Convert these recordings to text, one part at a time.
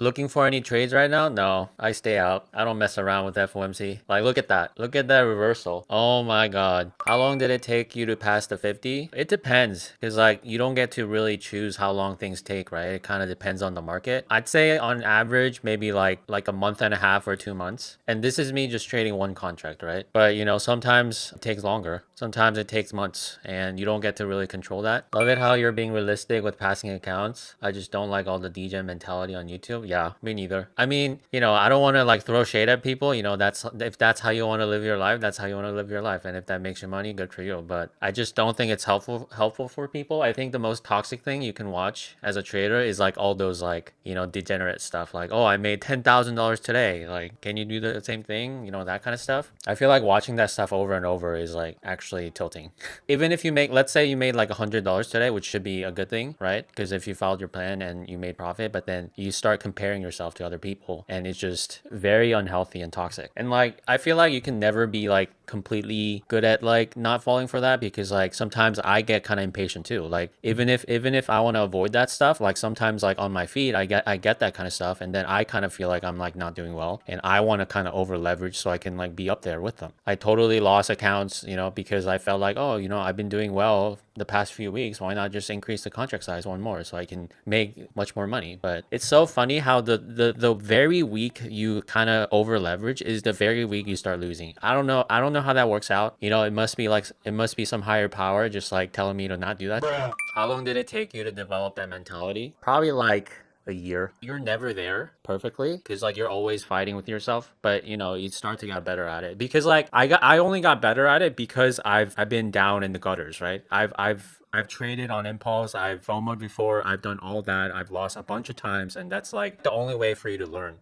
Looking for any trades right now? No, I stay out. I don't mess around with FOMC. Like, look at that. Look at that reversal. Oh my God. How long did it take you to pass the 50? It depends. Because, like, you don't get to really choose how long things take, right? It kind of depends on the market. I'd say on average, maybe like a month and a half or 2 months. And this is me just trading one contract, right? But, you know, sometimes it takes longer. Sometimes it takes months and you don't get to really control that. Love it how you're being realistic with passing accounts. I just don't like all the degen mentality on YouTube. Yeah, me neither. I mean, you know, I don't want to like throw shade at people. You know, that's if that's how you want to live your life, that's how you want to live your life. And if that makes you money, good for you. But I just don't think it's helpful for people. I think the most toxic thing you can watch as a trader is like all those like, you know, degenerate stuff like, oh, I made $10,000 today. Like, can you do the same thing? You know, that kind of stuff. I feel like watching that stuff over and over is like actually tilting. Even if you make, let's say you made like $100 today, which should be a good thing, right? Because if you followed your plan and you made profit, but then you start comparing yourself to other people and it's just very unhealthy and toxic. And like, I feel like you can never be like completely good at like not falling for that because like sometimes I get kind of impatient too. Like even if I want to avoid that stuff, like sometimes like on my feed, I get that kind of stuff. And then I kind of feel like I'm like not doing well and I want to kind of over leverage so I can like be up there with them. I totally lost accounts, you know, because I felt like, oh, you know, I've been doing well the past few weeks. Why not just increase the contract size one more so I can make much more money? But it's so funny how the very week you kind of over leverage is the very week you start losing. I don't know. I don't know how that works out. You know, it must be some higher power just like telling me to not do that. Bruh. How long did it take you to develop that mentality? Probably like a year. You're never there perfectly because like you're always fighting with yourself, but you know, you start to get better at it because like I only got better at it because I've been down in the gutters, right? I've traded on impulse, I've FOMO'd before, I've done all that, I've lost a bunch of times, and that's like the only way for you to learn.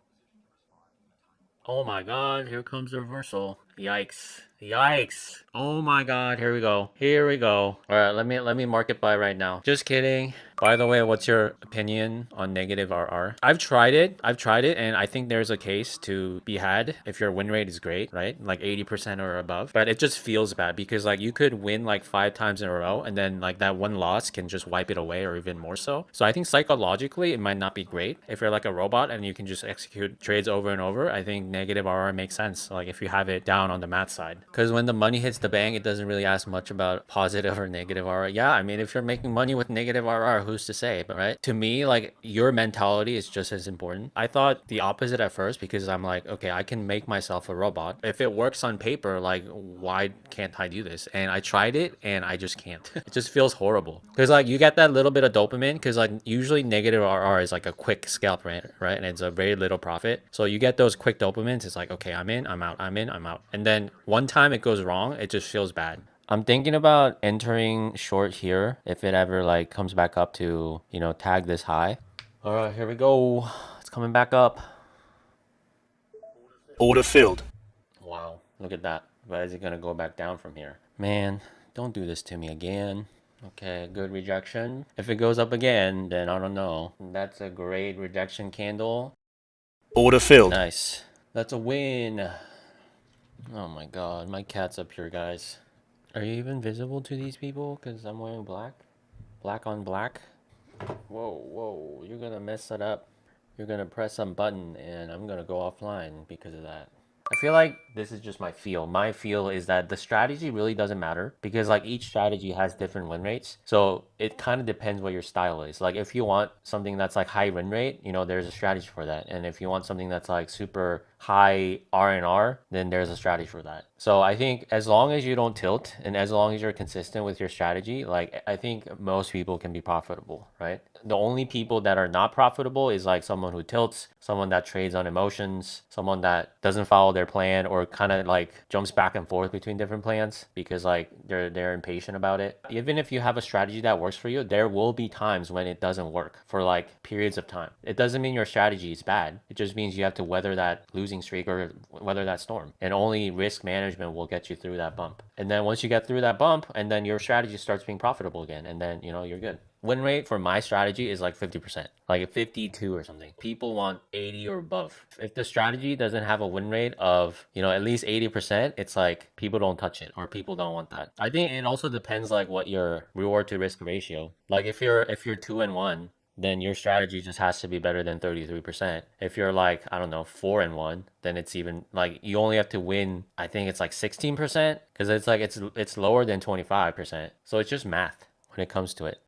Oh my God, here comes the reversal. Yikes. Yikes. Oh my God, here we go. Here we go. All right, let me mark it by right now. Just kidding. By the way, what's your opinion on negative RR? I've tried it. I've tried it, and I think there's a case to be had if your win rate is great, right? Like 80% or above. But it just feels bad because like you could win like 5 times in a row, and then like that one loss can just wipe it away or even more so. So I think psychologically it might not be great if you're like a robot and you can just execute trades over and over. I think negative RR makes sense. Like if you have it down on the math side, because when the money hits the bank, it doesn't really ask much about positive or negative RR. Yeah, I mean, if you're making money with negative RR, who's to say? But right, to me, like your mentality is just as important. I thought the opposite at first because I'm like, okay, I can make myself a robot. If it works on paper, like why can't I do this? And I tried it and I just can't. It just feels horrible because like you get that little bit of dopamine because like usually negative RR is like a quick scalp rate, right? And it's a very little profit. So you get those quick dopamines. It's like, okay, I'm in, I'm out, I'm in, I'm out. And then one time it goes wrong, it just feels bad. I'm thinking about entering short here if it ever like comes back up to, you know, tag this high. All right, here we go. It's coming back up. Order filled. Wow, look at that. But is it gonna go back down from here? Man, don't do this to me again. Okay, good rejection. If it goes up again, then I don't know. That's a great rejection candle. Order filled. Nice. That's a win. Oh my God, my cat's up here, guys. Are you even visible to these people? Because I'm wearing black. Black on black. Whoa, whoa, you're gonna mess it up. You're gonna press some button and I'm gonna go offline because of that. I feel like this is just my feel. My feel is that the strategy really doesn't matter because like each strategy has different win rates. So it kind of depends what your style is. Like if you want something that's like high win rate, you know, there's a strategy for that. And if you want something that's like super high R&R, then there's a strategy for that. So I think as long as you don't tilt and as long as you're consistent with your strategy, like I think most people can be profitable, right? The only people that are not profitable is like someone who tilts, someone that trades on emotions, someone that doesn't follow their plan or kind of like jumps back and forth between different plans because like they're impatient about it. Even if you have a strategy that works for you, there will be times when it doesn't work for like periods of time. It doesn't mean your strategy is bad. It just means you have to weather that losing streak or weather that storm. And only risk management will get you through that bump. And then once you get through that bump, and then your strategy starts being profitable again, and then you know you're good. Win rate for my strategy is like 50%, like 52 or something. People want 80 or above. If the strategy doesn't have a win rate of, you know, at least 80%, it's like people don't touch it or people don't want that. I think it also depends like what your reward to risk ratio. Like if you're 2 and 1, then your strategy just has to be better than 33%. If you're like, I don't know, 4-1, then it's even like you only have to win, I think it's like 16%, because it's like it's lower than 25%. So it's just math when it comes to it.